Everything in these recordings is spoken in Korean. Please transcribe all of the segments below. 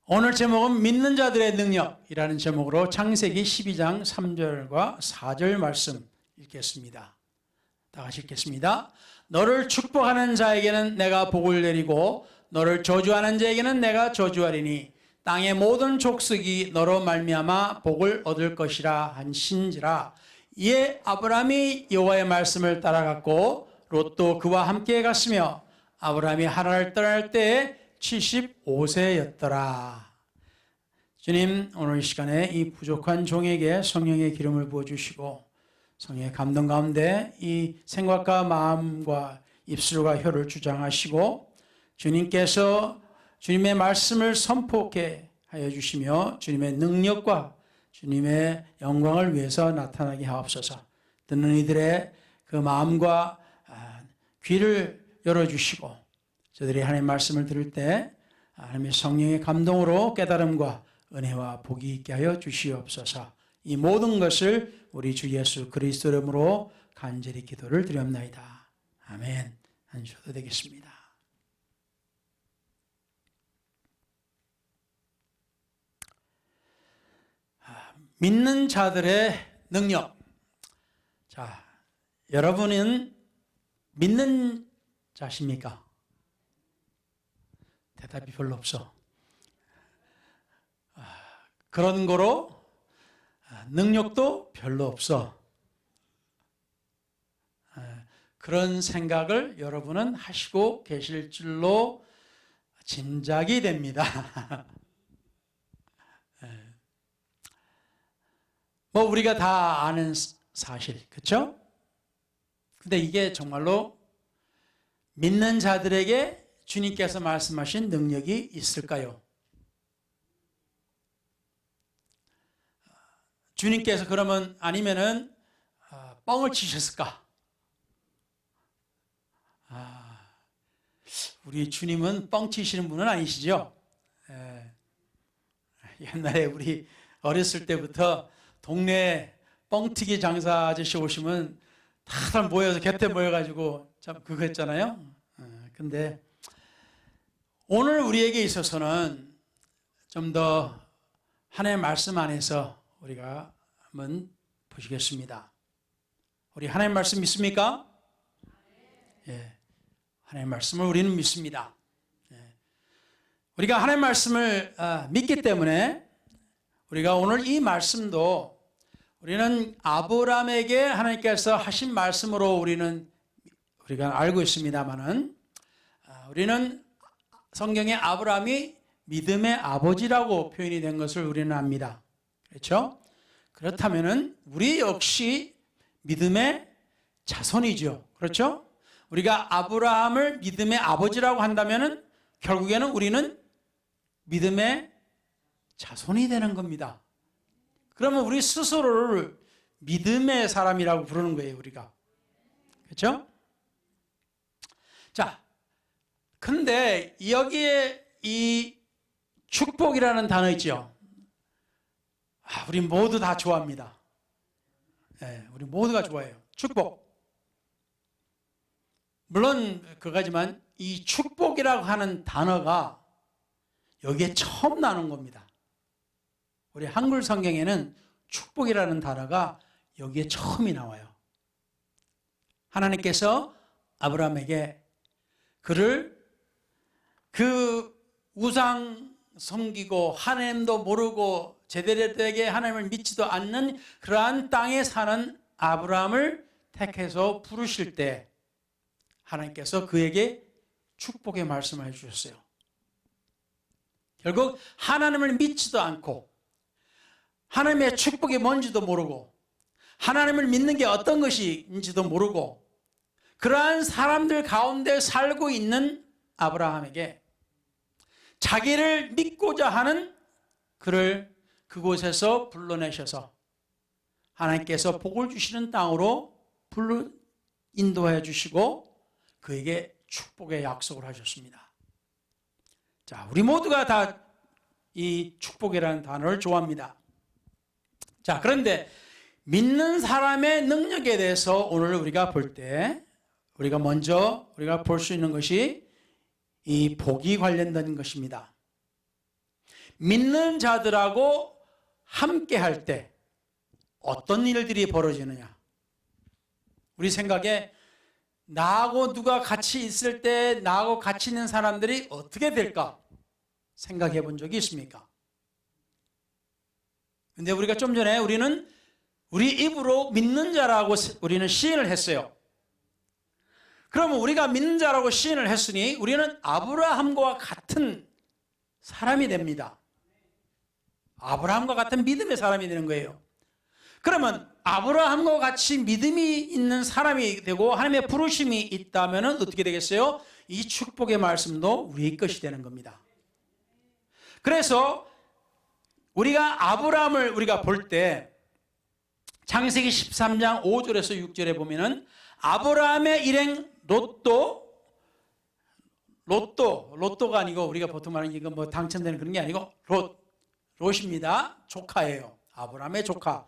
오늘 제목은 믿는 자들의 능력이라는 제목으로 창세기 12장 3절과 4절 말씀 읽겠습니다. 다 같이 읽겠습니다. 너를 축복하는 자에게는 내가 복을 내리고 너를 저주하는 자에게는 내가 저주하리니 땅의 모든 족속이 너로 말미암아 복을 얻을 것이라 한신지라. 이에 아브라함이 여호와의 말씀을 따라갔고 롯도 그와 함께 갔으며 아브라함이 하란을 떠날 때에 75세였더라. 주님, 오늘 이 시간에 이 부족한 종에게 성령의 기름을 부어주시고 성령의 감동 가운데 이 생각과 마음과 입술과 혀를 주장하시고 주님께서 주님의 말씀을 선포케 하여 주시며 주님의 능력과 주님의 영광을 위해서 나타나게 하옵소서. 듣는 이들의 그 마음과 귀를 열어주시고 저들이 하나님의 말씀을 들을 때 하나님의 성령의 감동으로 깨달음과 은혜와 복이 있게 하여 주시옵소서. 이 모든 것을 우리 주 예수 그리스도 이름으로 간절히 기도를 드렸나이다. 아멘. 앉으셔도 되겠습니다. 믿는 자들의 능력. 자, 여러분은 믿는 자십니까? 대답이 별로 없어. 그런 거로 능력도 별로 없어. 그런 생각을 여러분은 하시고 계실 줄로 짐작이 됩니다. 뭐 우리가 다 아는 사실, 그렇죠? 근데 이게 정말로 믿는 자들에게 주님께서 말씀하신 능력이 있을까요? 주님께서 그러면 아니면은 뻥을 치셨을까? 우리 주님은 뻥 치시는 분은 아니시죠? 옛날에 우리 어렸을 때부터 동네 뻥튀기 장사 아저씨 오시면 다들 모여서 곁에 모여가지고 참 그거 했잖아요. 근데 오늘 우리에게 있어서는 좀 더 하나님의 말씀 안에서 우리가 한번 보시겠습니다. 우리 하나님의 말씀 믿습니까? 예, 하나님의 말씀을 우리는 믿습니다. 예. 우리가 하나님의 말씀을 믿기 때문에 우리가 오늘 이 말씀도 우리는 아브라함에게 하나님께서 하신 말씀으로 우리가 알고 있습니다만은 우리는 성경에 아브라함이 믿음의 아버지라고 표현이 된 것을 우리는 압니다. 그렇죠? 그렇다면은 우리 역시 믿음의 자손이죠. 그렇죠? 우리가 아브라함을 믿음의 아버지라고 한다면은 결국에는 우리는 믿음의 자손이 되는 겁니다. 그러면 우리 스스로를 믿음의 사람이라고 부르는 거예요, 우리가. 그렇죠? 자, 근데 여기에 이 축복이라는 단어 있죠. 우리 모두 다 좋아합니다. 네, 우리 모두가 좋아해요. 축복. 물론 그거지만 이 축복이라고 하는 단어가 여기에 처음 나오는 겁니다. 우리 한글 성경에는 축복이라는 단어가 여기에 처음이 나와요. 하나님께서 아브라함에게 그를 그 우상 섬기고 하나님도 모르고 제대로되게 하나님을 믿지도 않는 그러한 땅에 사는 아브라함을 택해서 부르실 때 하나님께서 그에게 축복의 말씀을 해주셨어요. 결국 하나님을 믿지도 않고 하나님의 축복이 뭔지도 모르고 하나님을 믿는 게 어떤 것인지도 모르고 그러한 사람들 가운데 살고 있는 아브라함에게 자기를 믿고자 하는 그를 그곳에서 불러내셔서 하나님께서 복을 주시는 땅으로 인도해 주시고 그에게 축복의 약속을 하셨습니다. 자, 우리 모두가 다 이 축복이라는 단어를 좋아합니다. 자, 그런데 믿는 사람의 능력에 대해서 오늘 우리가 볼 때 우리가 먼저 볼 수 있는 것이 이 복이 관련된 것입니다. 믿는 자들하고 함께 할 때 어떤 일들이 벌어지느냐? 우리 생각에 나하고 누가 같이 있을 때 나하고 같이 있는 사람들이 어떻게 될까? 생각해 본 적이 있습니까? 근데 우리가 좀 전에 우리 입으로 믿는 자라고 우리는 시인을 했어요. 그러면 우리가 믿는 자라고 시인을 했으니 우리는 아브라함과 같은 사람이 됩니다. 아브라함과 같은 믿음의 사람이 되는 거예요. 그러면 아브라함과 같이 믿음이 있는 사람이 되고 하나님의 부르심이 있다면 어떻게 되겠어요? 이 축복의 말씀도 우리의 것이 되는 겁니다. 그래서 우리가 아브라함을 우리가 볼 때 창세기 13장 5절에서 6절에 보면은 아브라함의 일행 로또가 아니고 우리가 보통 말하는 이거 뭐 당첨되는 그런 게 아니고 롯입니다. 조카예요. 아브라함의 조카.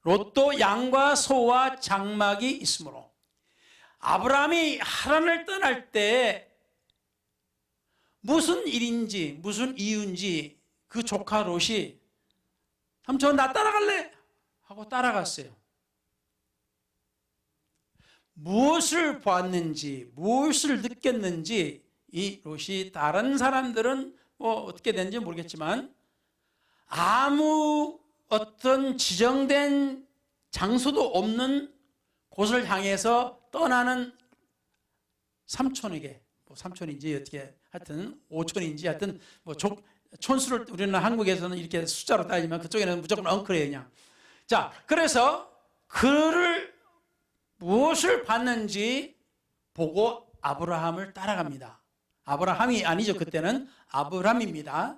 롯도 양과 소와 장막이 있으므로 아브라함이 하란을 떠날 때 무슨 일인지 무슨 이유인지 그 조카 롯이 삼촌 나 따라갈래? 하고 따라갔어요. 무엇을 봤는지 무엇을 느꼈는지 이 롯이 다른 사람들은 뭐 어떻게 됐는지 모르겠지만 아무 어떤 지정된 장소도 없는 곳을 향해서 떠나는 삼촌에게 뭐 삼촌인지 어떻게 하여튼 오촌인지 하여튼 뭐 촌수를 우리는 한국에서는 이렇게 숫자로 따지면 그쪽에는 무조건 엉클이에요 그냥. 자, 그래서 그를 무엇을 봤는지 보고 아브라함을 따라갑니다. 아브라함이 아니죠. 그때는 아브람입니다.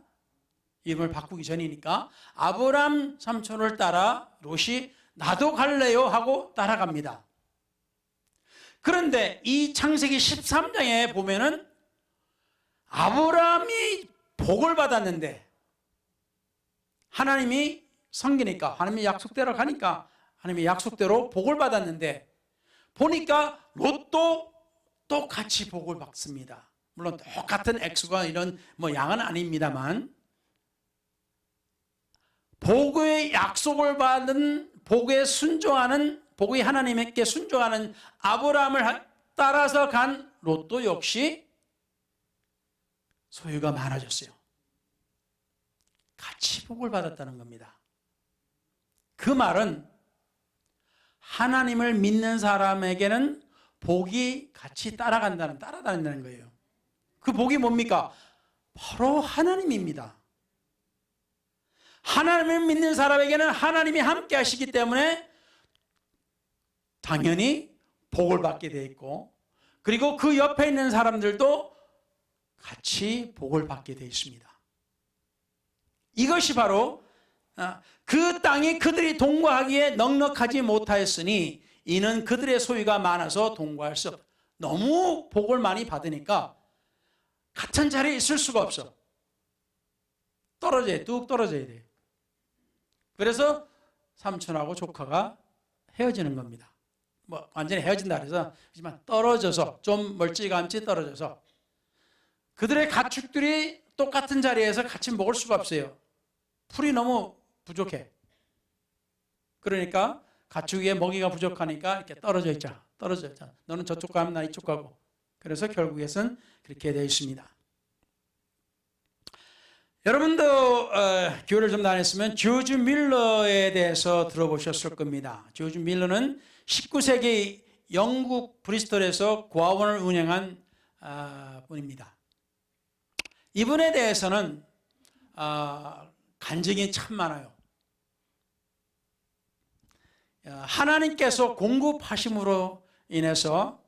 이름을 바꾸기 전이니까 아브람 삼촌을 따라 롯이 나도 갈래요 하고 따라갑니다. 그런데 이 창세기 13장에 보면은 아브람이 복을 받았는데 하나님이 섬기니까 하나님의 약속대로 가니까 하나님의 약속대로 복을 받았는데 보니까 롯도 똑같이 복을 받습니다. 물론 똑같은 액수가 이런 뭐 양은 아닙니다만 복의 약속을 받은 복에 순종하는 복의 하나님께 순종하는 아브라함을 따라서 간 롯도 역시 소유가 많아졌어요. 같이 복을 받았다는 겁니다. 그 말은 하나님을 믿는 사람에게는 복이 같이 따라다닌다는 거예요. 그 복이 뭡니까? 바로 하나님입니다. 하나님을 믿는 사람에게는 하나님이 함께 하시기 때문에 당연히 복을 받게 돼 있고 그리고 그 옆에 있는 사람들도 같이 복을 받게 돼 있습니다. 이것이 바로 그 땅이 그들이 동거하기에 넉넉하지 못하였으니 이는 그들의 소유가 많아서 동거할 수 없다. 너무 복을 많이 받으니까 같은 자리에 있을 수가 없어. 뚝 떨어져야 돼. 그래서 삼촌하고 조카가 헤어지는 겁니다. 뭐 완전히 헤어진다 그래서 하지만 떨어져서 좀 멀찌감치 떨어져서 그들의 가축들이 똑같은 자리에서 같이 먹을 수가 없어요. 풀이 너무 부족해. 그러니까 가축의 먹이가 부족하니까 이렇게 떨어져 있자. 너는 저쪽 가면 나 이쪽 가고. 그래서 결국에는 그렇게 되어 있습니다. 여러분도 교회를 좀 다녔으면 조지 밀러에 대해서 들어보셨을 겁니다. 조지 밀러는 19세기 영국 브리스톨에서 고아원을 운영한 분입니다. 이분에 대해서는 간증이 참 많아요. 하나님께서 공급하심으로 인해서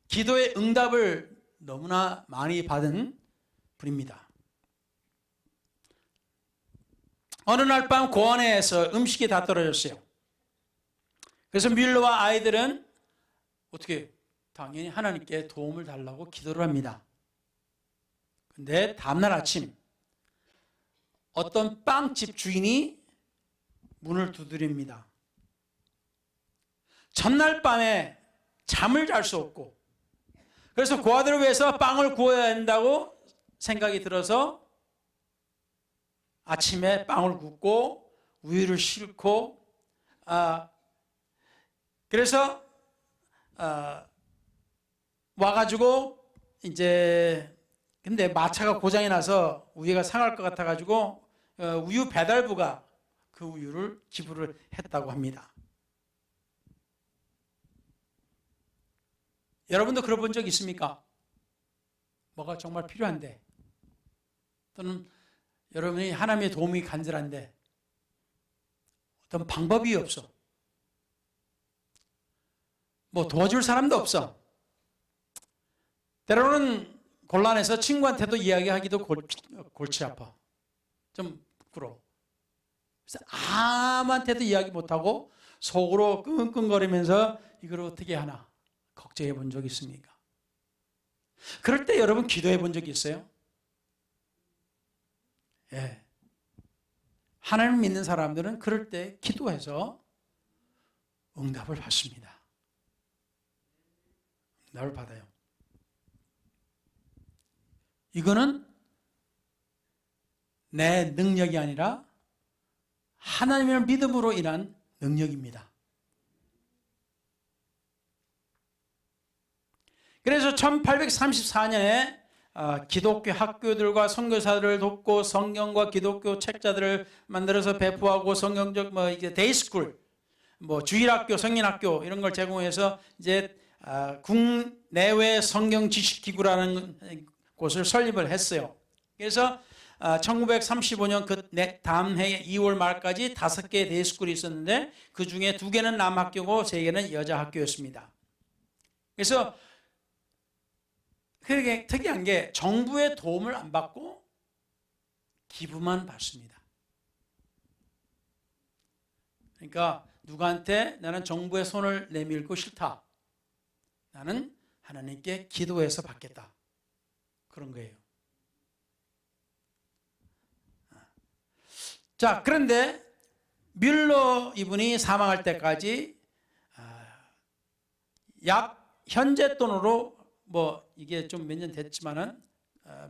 기도의 응답을 너무나 많이 받은 분입니다. 어느 날 밤 고아원에서 음식이 다 떨어졌어요. 그래서 밀러와 아이들은 어떻게 당연히 하나님께 도움을 달라고 기도를 합니다. 근데 다음날 아침 어떤 빵집 주인이 문을 두드립니다. 전날 밤에 잠을 잘 수 없고 그래서 고아들을 위해서 빵을 구워야 한다고 생각이 들어서 아침에 빵을 굽고 우유를 싣고 그래서 와가지고 이제 근데 마차가 고장이 나서 우유가 상할 것 같아가지고 우유 배달부가 그 우유를 기부를 했다고 합니다. 여러분도 그런 본 적 있습니까? 뭐가 정말 필요한데 또는 여러분이 하나님의 도움이 간절한데 어떤 방법이 없어. 뭐 도와줄 사람도 없어. 때로는 곤란해서 친구한테도 이야기하기도 골치 아파. 좀 부끄러워. 그래서 아무한테도 이야기 못하고 속으로 끙끙거리면서 이걸 어떻게 하나 걱정해 본 적 있습니까? 그럴 때 여러분 기도해 본 적 있어요? 예. 하나님 믿는 사람들은 그럴 때 기도해서 응답을 받습니다. 응답을 받아요. 이거는 내 능력이 아니라 하나님의 믿음으로 인한 능력입니다. 그래서 1834년에 기독교 학교들과 선교사들을 돕고 성경과 기독교 책자들을 만들어서 배포하고 성경적 이제 데이스쿨, 주일학교, 성인학교 이런 걸 제공해서 이제 국내외 성경 지식기구라는 곳을 설립을 했어요. 그래서 1935년 그 다음 해 2월 말까지 5개의 데이스쿨이 있었는데 그 중에 2개는 남학교고 3개는 여자 학교였습니다. 그래서 그게 특이한 게 정부의 도움을 안 받고 기부만 받습니다. 그러니까 누구한테 나는 정부의 손을 내밀고 싫다. 나는 하나님께 기도해서 받겠다. 그런 거예요. 자, 그런데 뮬러 이분이 사망할 때까지 약 현재 돈으로 이게 좀 몇 년 됐지만은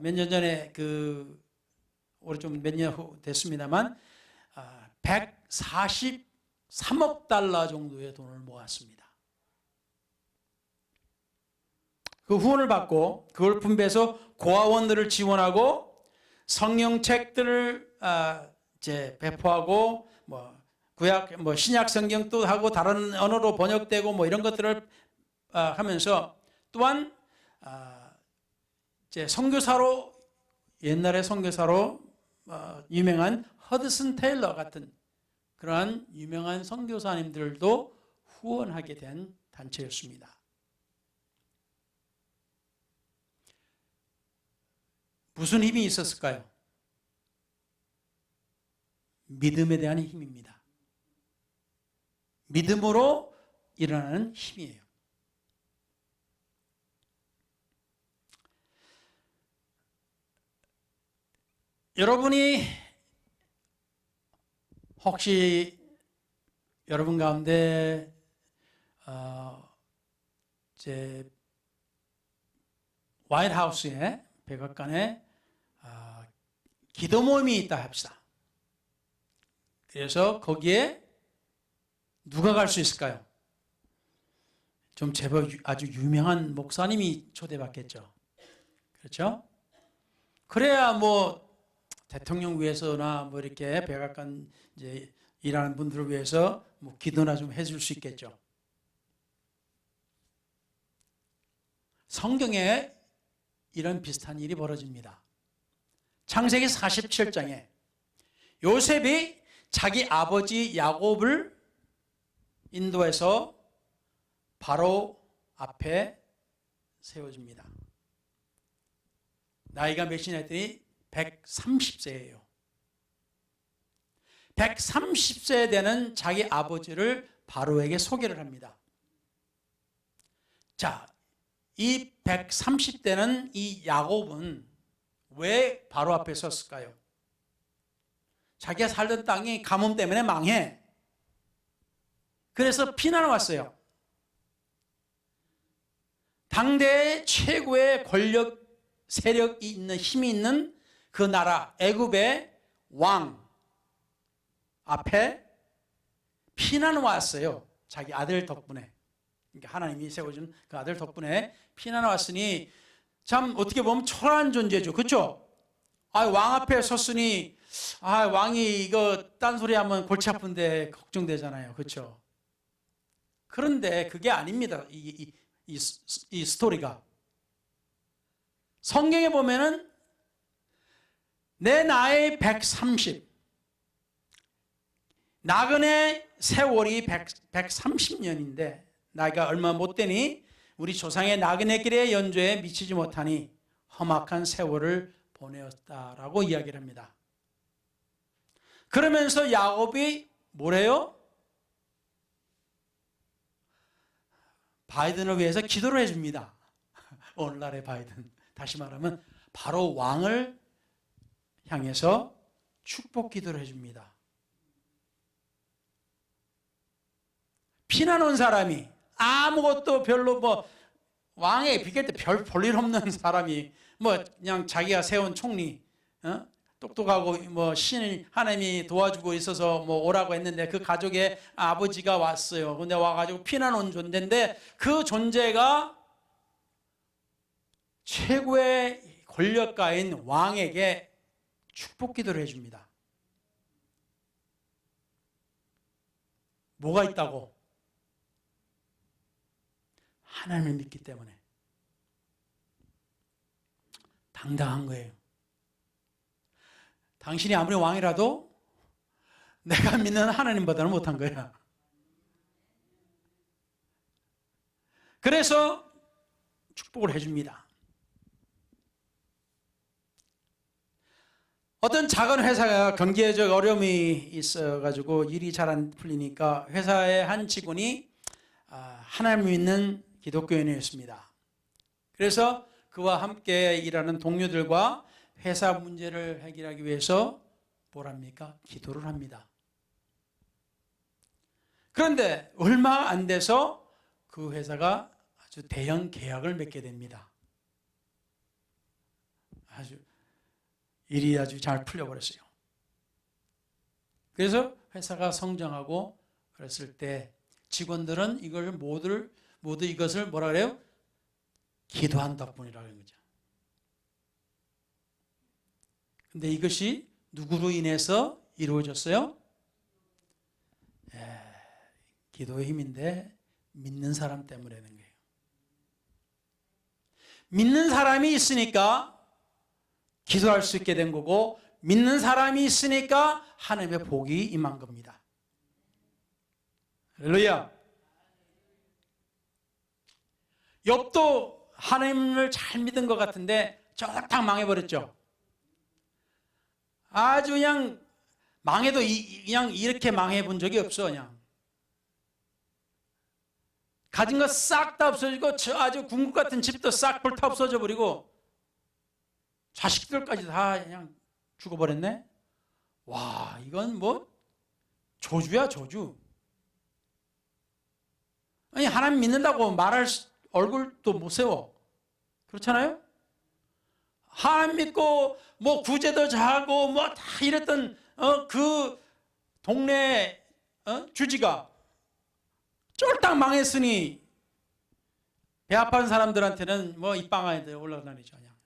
몇 년 전에 올해 좀 몇 년 후 됐습니다만 143억 달러 정도의 돈을 모았습니다. 그 후원을 받고 그걸 분배해서 고아원들을 지원하고 성경책들을 이제 배포하고 구약 신약 성경도 하고 다른 언어로 번역되고 이런 것들을 하면서 또한 이제 선교사로 옛날에 선교사로 유명한 허드슨 테일러 같은 그러한 유명한 선교사님들도 후원하게 된 단체였습니다. 무슨 힘이 있었을까요? 믿음에 대한 힘입니다. 믿음으로 일어나는 힘이에요. 여러분이 혹시 여러분 가운데 이제 화이트하우스에 백악관에 기도 모임이 있다 합시다. 그래서 거기에 누가 갈 수 있을까요? 좀 제법 아주 유명한 목사님이 초대받겠죠. 그렇죠? 그래야 대통령 위해서나 이렇게 백악관 이제 일하는 분들을 위해서 기도나 좀 해줄 수 있겠죠. 성경에 이런 비슷한 일이 벌어집니다. 창세기 47장에 요셉이 자기 아버지 야곱을 인도해서 바로 앞에 세워줍니다. 나이가 몇이냐 했더니 130세예요. 130세 되는 자기 아버지를 바로에게 소개를 합니다. 자, 이 130대는 이 야곱은 왜 바로 앞에 섰을까요? 자기가 살던 땅이 가뭄 때문에 망해. 그래서 피난을 왔어요. 당대의 최고의 권력, 세력이 있는, 힘이 있는 그 나라 애굽에 왕 앞에 피난이 왔어요. 자기 아들 덕분에. 그러니까 하나님이 세워준 그 아들 덕분에 피난이 왔으니 참 어떻게 보면 초라한 존재죠. 그렇죠? 왕 앞에 섰으니 왕이 이거 딴소리하면 골치 아픈데 걱정되잖아요. 그렇죠? 그런데 그게 아닙니다. 이 스토리가. 성경에 보면은 내 나이 130, 나그네 세월이 130년인데 나이가 얼마 못 되니 우리 조상의 나그네길의 연조에 미치지 못하니 험악한 세월을 보내었다라고 이야기를 합니다. 그러면서 야곱이 뭐래요? 바이든을 위해서 기도를 해줍니다. 오늘날의 바이든. 다시 말하면 바로 왕을 향해서 축복 기도를 해줍니다. 피난 온 사람이 아무것도 별로 왕에 비길 때 별 볼 일 없는 사람이 그냥 자기가 세운 총리, 똑똑하고 신이 하나님이 도와주고 있어서 오라고 했는데 그 가족의 아버지가 왔어요. 근데 와가지고 피난 온 존재인데 그 존재가 최고의 권력가인 왕에게 축복 기도를 해줍니다. 뭐가 있다고? 하나님을 믿기 때문에. 당당한 거예요. 당신이 아무리 왕이라도 내가 믿는 하나님보다는 못한 거야. 그래서 축복을 해줍니다. 어떤 작은 회사가 경제적 어려움이 있어가지고 일이 잘 안 풀리니까 회사의 한 직원이 하나님을 믿는 기독교인이었습니다. 그래서 그와 함께 일하는 동료들과 회사 문제를 해결하기 위해서 뭐랍니까? 기도를 합니다. 그런데 얼마 안 돼서 그 회사가 아주 대형 계약을 맺게 됩니다. 일이 아주 잘 풀려버렸어요. 그래서 회사가 성장하고 그랬을 때 직원들은 이걸 모두 이것을 뭐라 그래요? 기도한 덕분이라고 하는 거죠. 근데 이것이 누구로 인해서 이루어졌어요? 기도의 힘인데 믿는 사람 때문에 되는 거예요. 믿는 사람이 있으니까 기도할 수 있게 된 거고 믿는 사람이 있으니까 하나님의 복이 임한 겁니다. 할렐루야. 욥도 하나님을 잘 믿은 것 같은데 쫄딱 망해버렸죠. 아주 그냥 망해도 그냥 이렇게 망해본 적이 없어. 그냥 가진 거 싹 다 없어지고 아주 궁극 같은 집도 싹 불타 없어져 버리고 자식들까지 다 그냥 죽어버렸네. 와, 이건 조주야, 조주. 아니, 하나님 믿는다고 말할 얼굴도 못 세워. 그렇잖아요? 하나님 믿고 구제도 잘하고 다 이랬던 그 동네 주지가 쫄딱 망했으니 배 아픈 사람들한테는 입방아에 올라다니죠. 그냥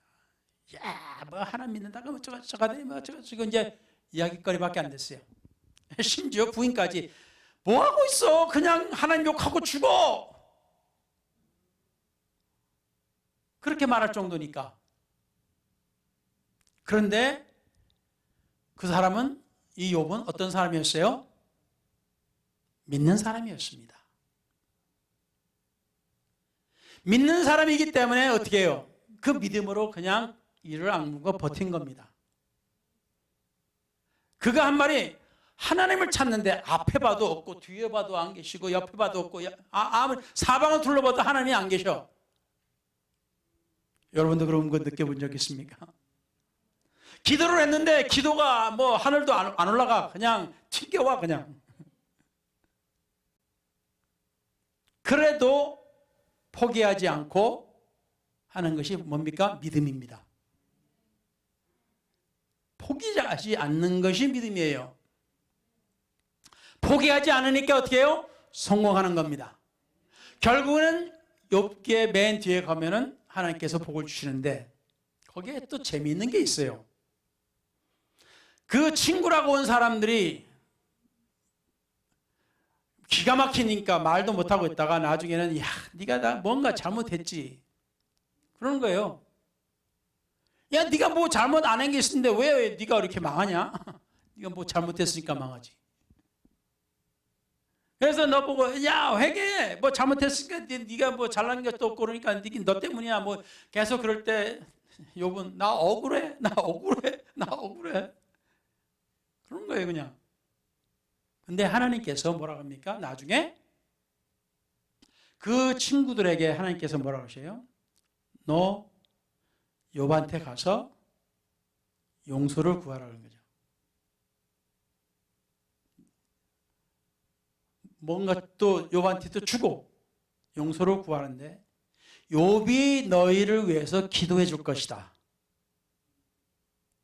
하나님 믿는다고 어쩌고 이제 이야기거리밖에 안 됐어요. 심지어 부인까지 뭐하고 있어? 그냥 하나님 욕하고 죽어. 그렇게 말할 정도니까. 그런데 그 사람은, 이 욥은 어떤 사람이었어요? 믿는 사람이었습니다. 믿는 사람이기 때문에 어떻게 해요? 그 믿음으로 그냥 이를 악물고 버틴 겁니다. 그가 한 말이 하나님을 찾는데 앞에 봐도 없고 뒤에 봐도 안 계시고 옆에 봐도 없고 사방을 둘러봐도 하나님이 안 계셔. 여러분도 그런 거 느껴본 적 있습니까? 기도를 했는데 기도가 하늘도 안 올라가. 그냥 튕겨와 그냥. 그래도 포기하지 않고 하는 것이 뭡니까? 믿음입니다. 포기하지 않는 것이 믿음이에요. 포기하지 않으니까 어떻게 해요? 성공하는 겁니다. 결국은 욥기의 맨 뒤에 가면은 하나님께서 복을 주시는데 거기에 또 재미있는 게 있어요. 그 친구라고 온 사람들이 기가 막히니까 말도 못하고 있다가 나중에는 야, 네가 나 뭔가 잘못했지 그러는 거예요. 야, 네가 뭐 잘못 안 한 게 있는데 왜 네가 이렇게 망하냐? 네가 뭐 잘못했으니까 망하지. 그래서 너 보고 야, 회개해. 뭐 잘못했으니까 네가 뭐 잘난 것도 없고 그러니까 너 때문이야. 뭐 계속 그럴 때 욥은 나 억울해. 나 억울해. 나 억울해. 그런 거예요, 그냥. 근데 하나님께서 뭐라고 합니까? 나중에 그 친구들에게 하나님께서 뭐라고 하셔요? 너 욥한테 가서 용서를 구하라는 거죠. 뭔가 또 욥한테 또 주고 용서를 구하는데 욥이 너희를 위해서 기도해 줄 것이다.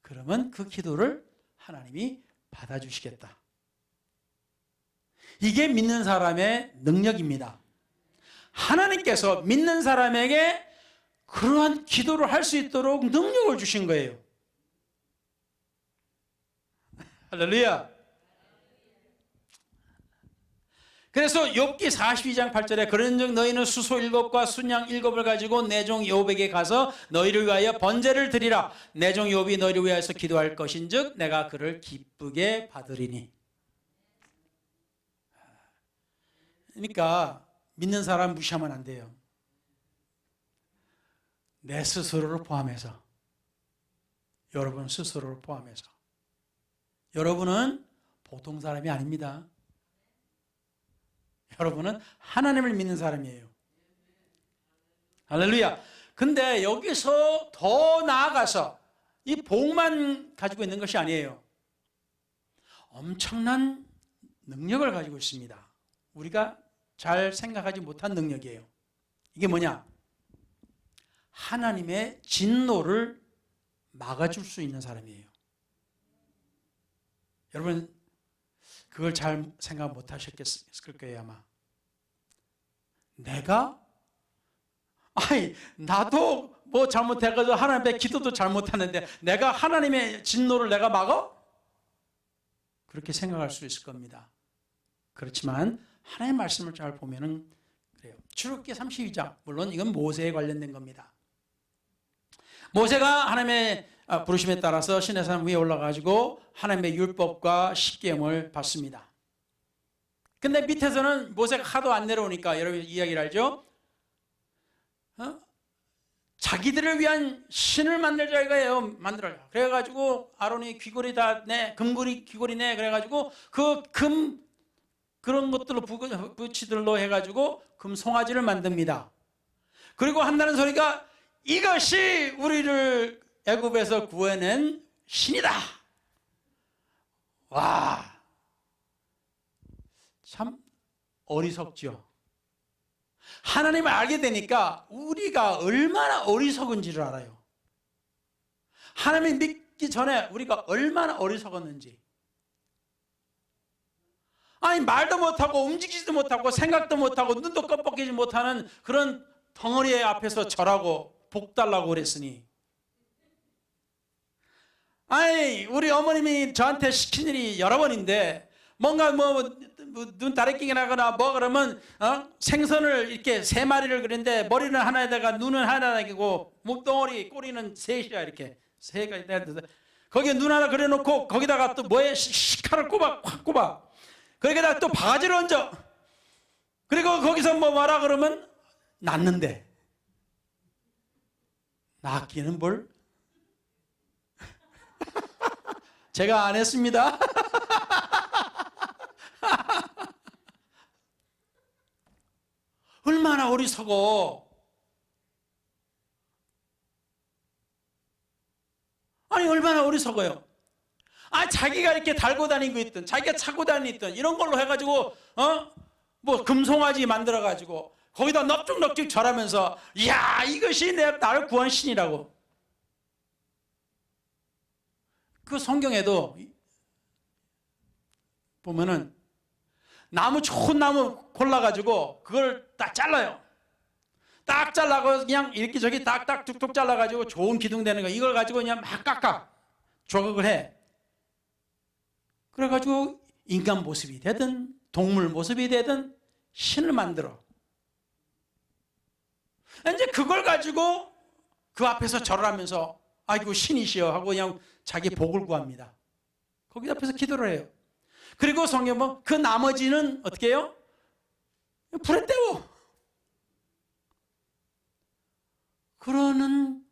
그러면 그 기도를 하나님이 받아주시겠다. 이게 믿는 사람의 능력입니다. 하나님께서 믿는 사람에게 그러한 기도를 할 수 있도록 능력을 주신 거예요. 할렐루야. 그래서 욥기 42장 8절에 그런즉 너희는 수소 7과 순양 7을 가지고 내 종 욥에게 가서 너희를 위하여 번제를 드리라. 내 종 욥이 너희를 위하여서 기도할 것인즉 내가 그를 기쁘게 받으리니. 그러니까 믿는 사람 무시하면 안 돼요. 내 스스로를 포함해서, 여러분 스스로를 포함해서. 여러분은 보통 사람이 아닙니다. 여러분은 하나님을 믿는 사람이에요. 할렐루야. 근데 여기서 더 나아가서 이 복만 가지고 있는 것이 아니에요. 엄청난 능력을 가지고 있습니다. 우리가 잘 생각하지 못한 능력이에요. 이게 뭐냐? 하나님의 진노를 막아줄 수 있는 사람이에요. 여러분 그걸 잘 생각 못 하셨을 거예요 아마. 나도 뭐 잘못해가지고 하나님의 기도도 잘못하는데 내가 하나님의 진노를 내가 막아? 그렇게 생각할 수 있을 겁니다. 그렇지만 하나님의 말씀을 잘 보면은 그래요. 출애굽기 32장, 물론 이건 모세에 관련된 겁니다. 모세가 하나님의 부르심에 따라서 시내산 위에 올라가지고 하나님의 율법과 십계명을 받습니다. 근데 밑에서는 모세가 하도 안 내려오니까 여러분 이야기를 알죠? 자기들을 위한 신을 만들자 이거예요. 만들어라. 그래가지고 아론이 귀걸이 다 내, 금고리 귀걸이 내. 그래가지고 그 금 그런 것들로 부치들로 해가지고 금 송아지를 만듭니다. 그리고 한다는 소리가 이것이 우리를 애굽에서 구해낸 신이다. 와, 참 어리석죠. 하나님을 알게 되니까 우리가 얼마나 어리석은지를 알아요. 하나님을 믿기 전에 우리가 얼마나 어리석었는지. 아니 말도 못하고 움직이지도 못하고 생각도 못하고 눈도 껌뻑이지 못하는 그런 덩어리 앞에서 절하고 복 달라고 그랬으니, 아니 우리 어머님이 저한테 시킨 일이 여러 번인데 뭔가 눈 다래끼게 나거나 뭐 그러면 생선을 이렇게 3마리를 그렸는데 머리는 하나에다가 눈은 하나이고 몸덩어리 꼬리는 셋이야. 이렇게 세 가지 거기에 눈 하나 그려놓고 거기다가 또 뭐에 칼을 확 꼽아. 거기다가 또 바가지를 얹어. 그리고 거기서 뭐라 그러면 낳는데 낳기는 뭘? 제가 안 했습니다. 얼마나 어리석어. 아니 얼마나 어리석어요. 자기가 이렇게 달고 다니고 있던, 자기가 차고 다니던 이런 걸로 해가지고 뭐 금송아지 만들어가지고 거기다 넙죽넙죽 절하면서 이야 이것이 나를 구한 신이라고. 그 성경에도 보면은 나무, 좋은 나무 골라가지고 그걸 딱 잘라요. 딱 잘라고 그냥 이렇게 저기 딱딱 툭툭 잘라가지고 좋은 기둥 되는 거, 이걸 가지고 그냥 막 깎아 조각을 해. 그래가지고 인간 모습이 되든 동물 모습이 되든 신을 만들어. 이제 그걸 가지고 그 앞에서 절을 하면서 아이고 신이시여 하고 그냥 자기 복을 구합니다. 거기 앞에서 기도를 해요. 그리고 성경은 그 나머지는 어떻게 해요? 불에 태워. 그러는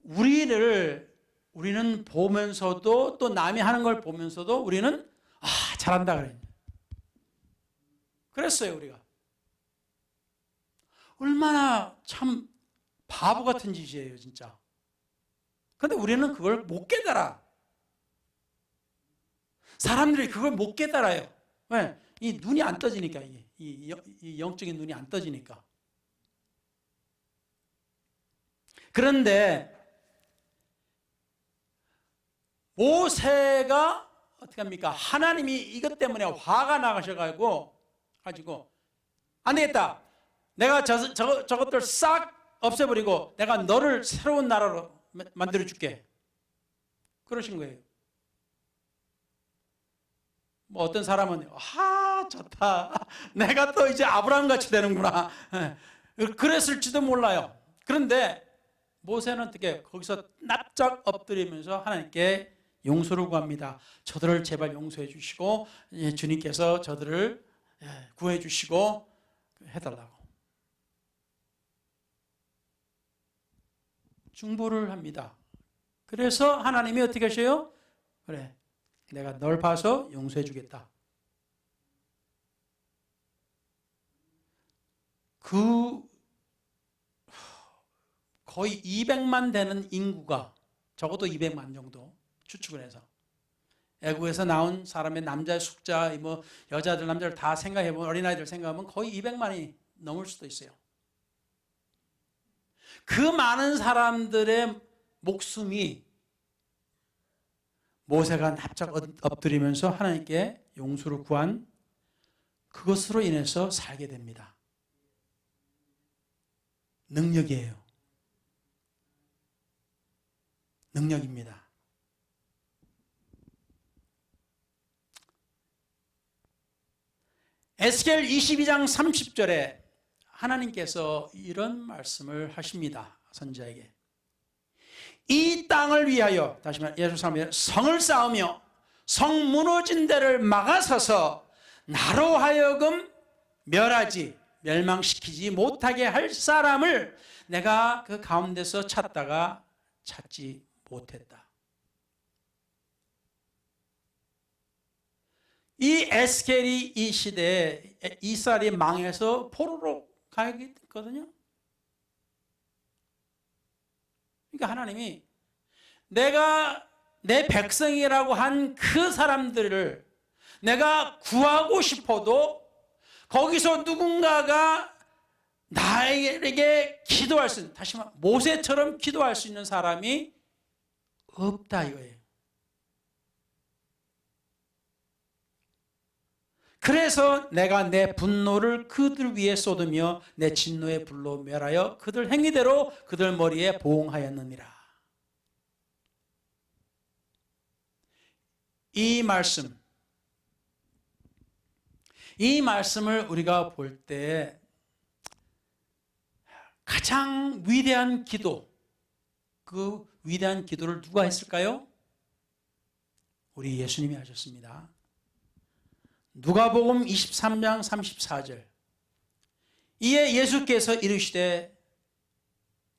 우리는 보면서도, 또 남이 하는 걸 보면서도 우리는 잘한다 그래요. 그랬어요. 우리가 얼마나 참 바보 같은 짓이에요 진짜. 그런데 우리는 그걸 못 깨달아. 사람들이 그걸 못 깨달아요. 왜? 이 눈이 안 떠지니까, 이 영적인 눈이 안 떠지니까. 그런데 모세가 어떻게 합니까? 하나님이 이것 때문에 화가 나가셔가지고 안 되겠다. 내가 저것들 싹 없애버리고 내가 너를 새로운 나라로 만들어줄게. 그러신 거예요. 뭐 어떤 사람은 좋다. 내가 또 이제 아브라함 같이 되는구나. 그랬을지도 몰라요. 그런데 모세는 어떻게 거기서 납작 엎드리면서 하나님께 용서를 구합니다. 저들을 제발 용서해 주시고 주님께서 저들을 구해 주시고 해달라고 중보를 합니다. 그래서 하나님이 어떻게 하셔요? 그래, 내가 널 봐서 용서해 주겠다. 거의 200만 되는 인구가, 적어도 200만 정도 추측을 해서 애국에서 나온 사람의 남자 숙자, 뭐 여자들 남자들 다 생각해보면, 어린아이들 생각하면 거의 200만이 넘을 수도 있어요. 그 많은 사람들의 목숨이 모세가 납작 엎드리면서 하나님께 용서를 구한 그것으로 인해서 살게 됩니다. 능력이에요. 능력입니다. 에스겔 22장 30절에 하나님께서 이런 말씀을 하십니다. 선지자에게. 이 땅을 위하여, 다시 말해 예루살렘에 성을 쌓으며 성 무너진 데를 막아서서 나로 하여금 멸망시키지 못하게 할 사람을 내가 그 가운데서 찾다가 찾지 못했다. 이 에스겔이 이 시대에 이스라엘이 망해서 포로로 가게 됐거든요. 그러니까 하나님이 내가 내 백성이라고 한 그 사람들을 내가 구하고 싶어도 거기서 누군가가 나에게 기도할 수 있는, 다시 말해 모세처럼 기도할 수 있는 사람이 없다 이거예요. 그래서 내가 내 분노를 그들 위에 쏟으며 내 진노의 불로 멸하여 그들 행위대로 그들 머리에 보응하였느니라. 이 말씀을 우리가 볼 때 가장 위대한 기도, 그 위대한 기도를 누가 했을까요? 우리 예수님이 하셨습니다. 누가복음 23장 34절. 이에 예수께서 이르시되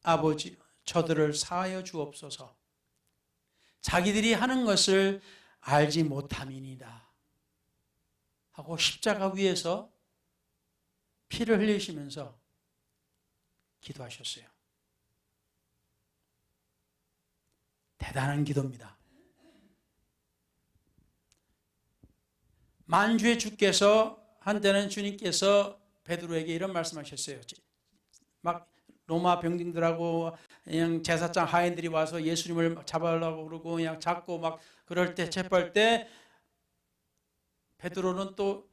아버지 저들을 사하여 주옵소서. 자기들이 하는 것을 알지 못함이니이다 하고 십자가 위에서 피를 흘리시면서 기도하셨어요. 대단한 기도입니다. 만주의 주께서 한때는 주님께서 베드로에게 이런 말씀하셨어요. 막 로마 병딩들하고 그냥 제사장 하인들이 와서 예수님을 잡으려고 그러고 그냥 잡고 막 그럴 때 체포할 때 베드로는 또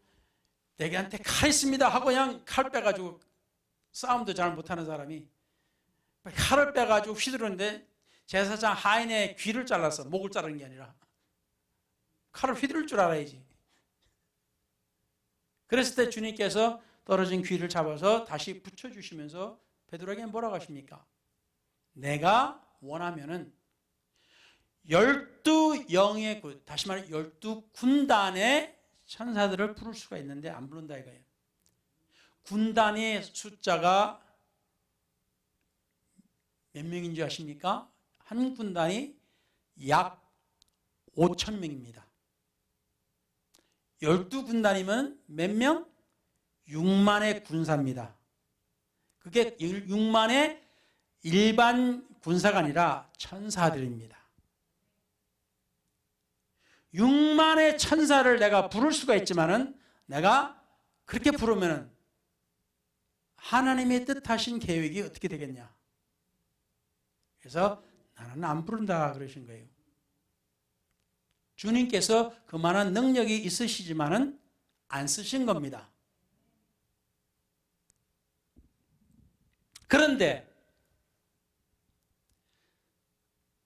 내게한테 칼 있습니다 하고 그냥 칼 빼가지고 싸움도 잘 못하는 사람이 칼을 빼가지고 휘두르는데 제사장 하인의 귀를 잘라서 목을 자르는 게 아니라 칼을 휘두를 줄 알아야지. 그랬을 때 주님께서 떨어진 귀를 잡아서 다시 붙여주시면서 베드로에게 뭐라고 하십니까? 내가 원하면은 12영의 군, 다시 말해 12군단의 천사들을 부를 수가 있는데 안 부른다 이거예요. 군단의 숫자가 몇 명인 줄 아십니까? 한 군단이 약 5,000명입니다. 12군단이면 몇 명? 6만의 군사입니다. 그게 6만의 일반 군사가 아니라 천사들입니다. 6만의 천사를 내가 부를 수가 있지만은 내가 그렇게 부르면은 하나님의 뜻하신 계획이 어떻게 되겠냐? 그래서 나는 안 부른다 그러신 거예요. 주님께서 그만한 능력이 있으시지만은 안 쓰신 겁니다. 그런데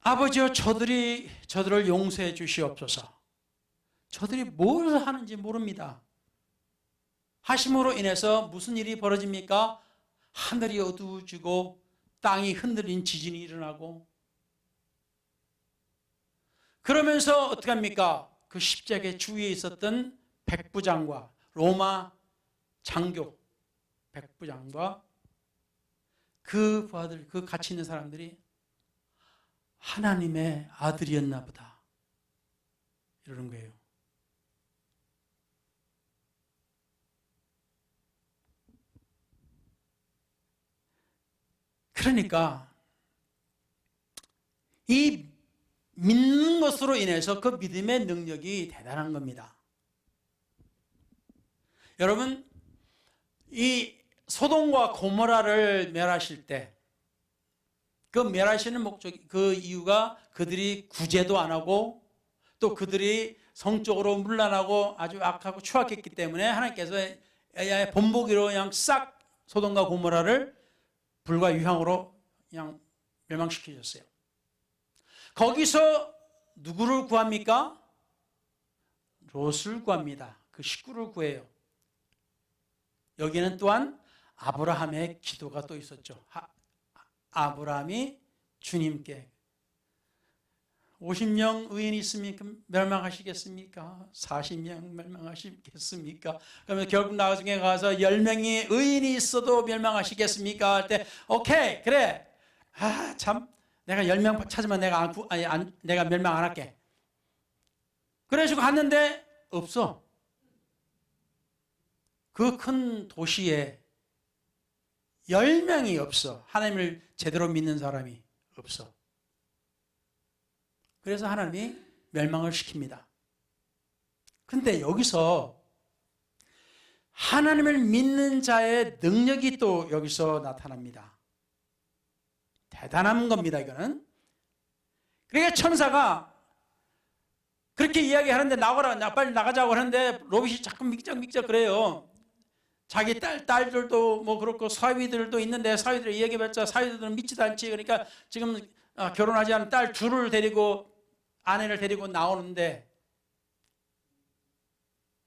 아버지여 저들을 용서해 주시옵소서. 저들이 뭘 하는지 모릅니다. 하심으로 인해서 무슨 일이 벌어집니까? 하늘이 어두워지고 땅이 흔들린 지진이 일어나고 그러면서 어떻게 합니까? 그 십자가의 주위에 있었던 백부장과 로마 장교 백부장과 그 부하들, 그 같이 있는 사람들이 하나님의 아들이었나 보다 이러는 거예요. 그러니까 이 믿는 것으로 인해서 그 믿음의 능력이 대단한 겁니다. 여러분, 이 소돔과 고모라를 멸하실 때 그 멸하시는 목적, 그 이유가 그들이 구제도 안 하고 또 그들이 성적으로 문란하고 아주 악하고 추악했기 때문에 하나님께서 본보기로 그냥 싹 소돔과 고모라를 불과 유황으로 그냥 멸망시키셨어요. 거기서 누구를 구합니까? 롯을 구합니다. 그 식구를 구해요. 여기는 또한 아브라함의 기도가 또 있었죠. 아브라함이 주님께 50명 의인이 있으면 멸망하시겠습니까? 40명 멸망하시겠습니까? 그러면 결국 나중에 가서 10명이 의인이 있어도 멸망하시겠습니까? 할 때 오케이 그래 참 내가 10명 찾으면 내가 멸망 안 할게. 그래가지고 갔는데 없어. 그 큰 도시에 10명이 없어. 하나님을 제대로 믿는 사람이 없어. 그래서 하나님이 멸망을 시킵니다. 근데 여기서 하나님을 믿는 자의 능력이 또 여기서 나타납니다. 대단한 겁니다, 이거는. 그러니까 천사가 그렇게 이야기하는데 나가라, 빨리 나가자고 하는데 로봇이 자꾸 믹적믹적 그래요. 자기 딸들도 뭐 그렇고 사위들도 있는데 사위들 이야기해봤자 사위들은 믿지도 않지. 그러니까 지금 결혼하지 않은 딸 둘을 데리고 아내를 데리고 나오는데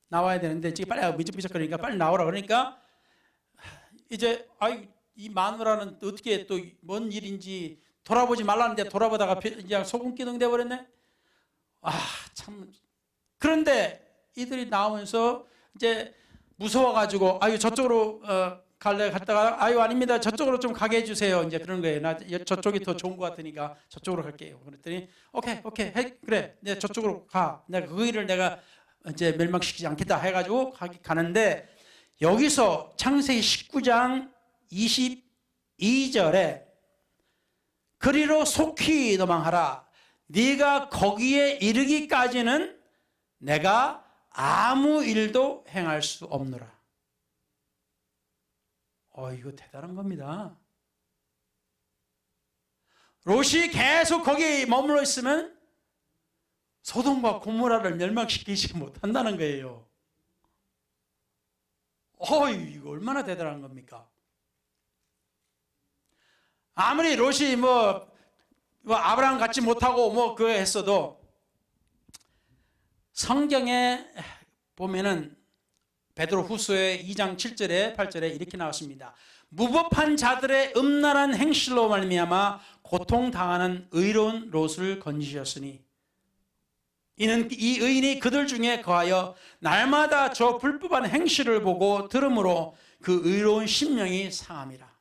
나와야 되는데 지금 빨리 미적미적 그러니까 빨리 나오라 그러니까 이제 이 마누라는 어떻게 또 뭔 일인지 돌아보지 말라는데 돌아보다가 이제 소금기둥 돼버렸네. 참. 그런데 이들이 나오면서 이제 무서워가지고 저쪽으로 갈래 갔다가 아닙니다. 저쪽으로 좀 가게 해주세요. 이제 그런 거예요. 나 저쪽이 더 좋은 것 같으니까 저쪽으로 갈게요. 그랬더니 오케이 그래. 내 저쪽으로 가. 내가 그 일을 내가 이제 멸망시키지 않겠다 해가지고 가는데 여기서 창세기 19장 22절에 그리로 속히 도망하라. 네가 거기에 이르기까지는 내가 아무 일도 행할 수 없노라. 이거 대단한 겁니다. 롯이 계속 거기 머물러 있으면 소돔과 고모라를 멸망시키지 못한다는 거예요. 이거 얼마나 대단한 겁니까? 아무리 롯이 뭐 아브라함 같지 못하고 그거 했어도 성경에 보면은 베드로 후서의 2장 7절에 8절에 이렇게 나왔습니다. 무법한 자들의 음란한 행실로 말미암아 고통당하는 의로운 롯을 건지셨으니 이는 이 의인이 그들 중에 거하여 날마다 저 불법한 행실을 보고 들음으로 그 의로운 심령이 상함이라.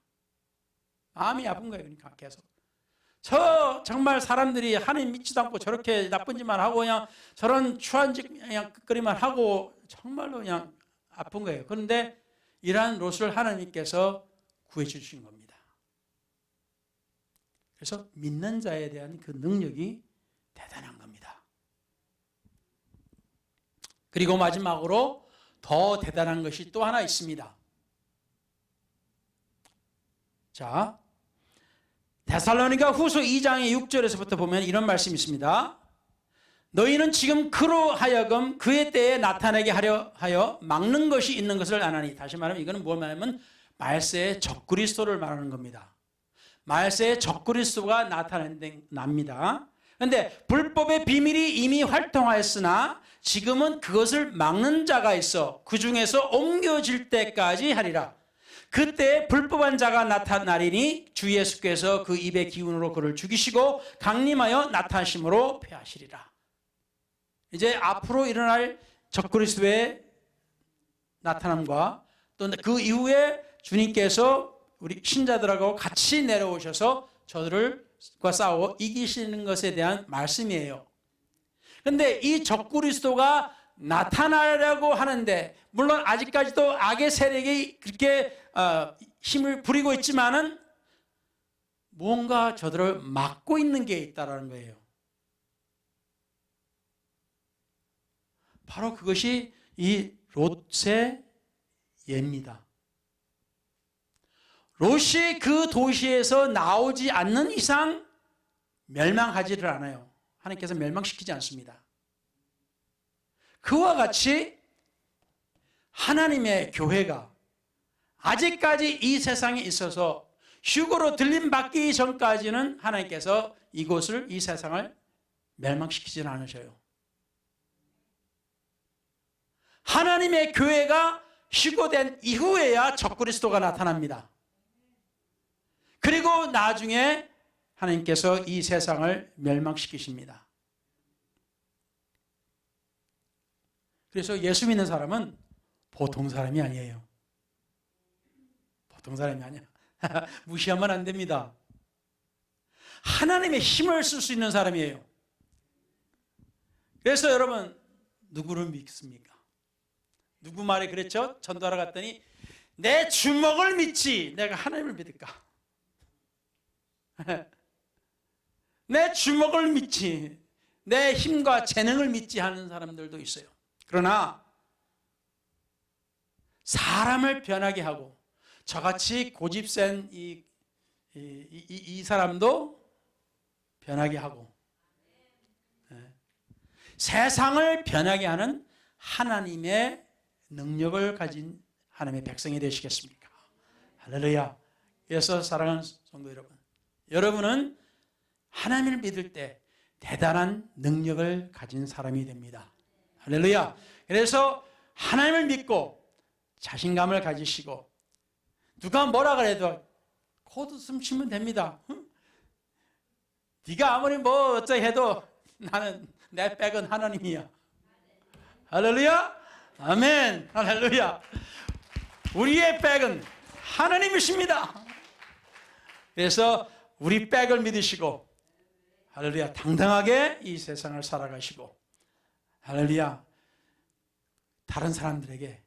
마음이 아픈 거예요. 그러니까 계속 정말 사람들이 하나님 믿지도 않고 저렇게 나쁜 짓만 하고 그냥 저런 추한 짓 그냥 끄끄리만 하고 정말로 그냥 아픈 거예요. 그런데 이러한 롯을 하나님께서 구해 주신 겁니다. 그래서 믿는 자에 대한 그 능력이 대단한 겁니다. 그리고 마지막으로 더 대단한 것이 또 하나 있습니다. 자, 데살로니가 후서 2장의 6절에서부터 보면 이런 말씀이 있습니다. 너희는 지금 그로 하여금 그의 때에 나타나게 하려 하여 막는 것이 있는 것을 아나니. 다시 말하면 이거는 뭘 말하면 말세의 적그리스도를 말하는 겁니다. 말세의 적그리스도가 나타납니다. 그런데 불법의 비밀이 이미 활동하였으나 지금은 그것을 막는 자가 있어 그 중에서 옮겨질 때까지 하리라. 그때 불법한 자가 나타나리니 주 예수께서 그 입의 기운으로 그를 죽이시고 강림하여 나타나심으로 패하시리라. 이제 앞으로 일어날 적그리스도의 나타남과 또 그 이후에 주님께서 우리 신자들하고 같이 내려오셔서 저들과 싸워 이기시는 것에 대한 말씀이에요. 그런데 이 적그리스도가 나타나려고 하는데 물론 아직까지도 악의 세력이 그렇게 힘을 부리고 있지만은 무언가 저들을 막고 있는 게 있다는 거예요. 바로 그것이 이 롯의 예입니다. 롯이 그 도시에서 나오지 않는 이상 멸망하지를 않아요. 하나님께서 멸망시키지 않습니다. 그와 같이 하나님의 교회가 아직까지 이 세상에 있어서 휴거로 들림받기 전까지는 하나님께서 이곳을, 이 세상을 멸망시키지는 않으셔요. 하나님의 교회가 휴거된 이후에야 적그리스도가 나타납니다. 그리고 나중에 하나님께서 이 세상을 멸망시키십니다. 그래서 예수 믿는 사람은 보통 사람이 아니에요. 보통 사람이 아니야. 무시하면 안 됩니다. 하나님의 힘을 쓸 수 있는 사람이에요. 그래서 여러분, 누구를 믿습니까? 누구 말이 그랬죠? 전도하러 갔더니 내 주먹을 믿지 내가 하나님을 믿을까? 내 주먹을 믿지 내 힘과 재능을 믿지 하는 사람들도 있어요. 그러나 사람을 변하게 하고 저같이 고집센 이 사람도 변하게 하고 세상을 변하게 하는 하나님의 능력을 가진 하나님의 백성이 되시겠습니까? 할렐루야. 그래서 사랑하는 성도 여러분, 여러분은 하나님을 믿을 때 대단한 능력을 가진 사람이 됩니다. 할렐루야. 그래서 하나님을 믿고 자신감을 가지시고 누가 뭐라 그래도 코웃음 치면 됩니다. 네가 아무리 뭐 어쩌 해도 나는 내 백은 하나님이야. 할렐루야. 아멘. 할렐루야. 우리의 백은 하나님이십니다. 그래서 우리 백을 믿으시고 할렐루야 당당하게 이 세상을 살아가시고 할렐루야 다른 사람들에게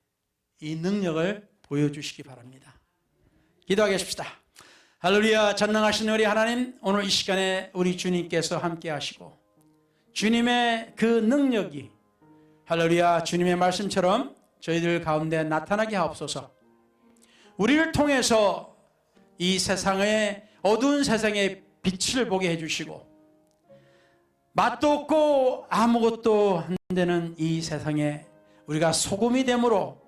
이 능력을 보여주시기 바랍니다. 기도하겠습니다. 할렐루야. 전능하신 우리 하나님, 오늘 이 시간에 우리 주님께서 함께 하시고 주님의 그 능력이 할렐루야 주님의 말씀처럼 저희들 가운데 나타나게 하옵소서. 우리를 통해서 이 세상의 어두운 세상의 빛을 보게 해주시고 맛도 없고 아무것도 안 되는 이 세상에 우리가 소금이 되므로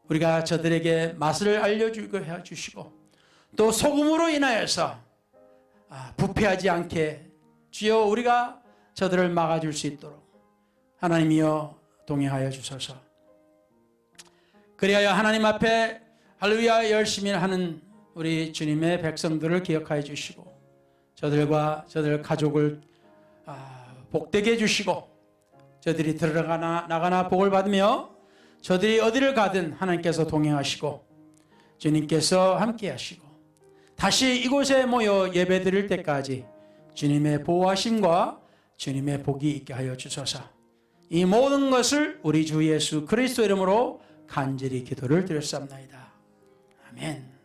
우리가 저들에게 맛을 알려주고 해주시고 또 소금으로 인하여서 부패하지 않게 주여 우리가 저들을 막아줄 수 있도록 하나님이여 동행하여 주소서. 그리하여 하나님 앞에 할렐루야 열심히 하는 우리 주님의 백성들을 기억하여 주시고 저들과 저들 가족을 복되게 해주시고 저들이 들어가나 나가나 복을 받으며 저들이 어디를 가든 하나님께서 동행하시고 주님께서 함께 하시고 다시 이곳에 모여 예배 드릴 때까지 주님의 보호하심과 주님의 복이 있게 하여 주소서. 이 모든 것을 우리 주 예수 그리스도 이름으로 간절히 기도를 드렸사옵나이다. 아멘.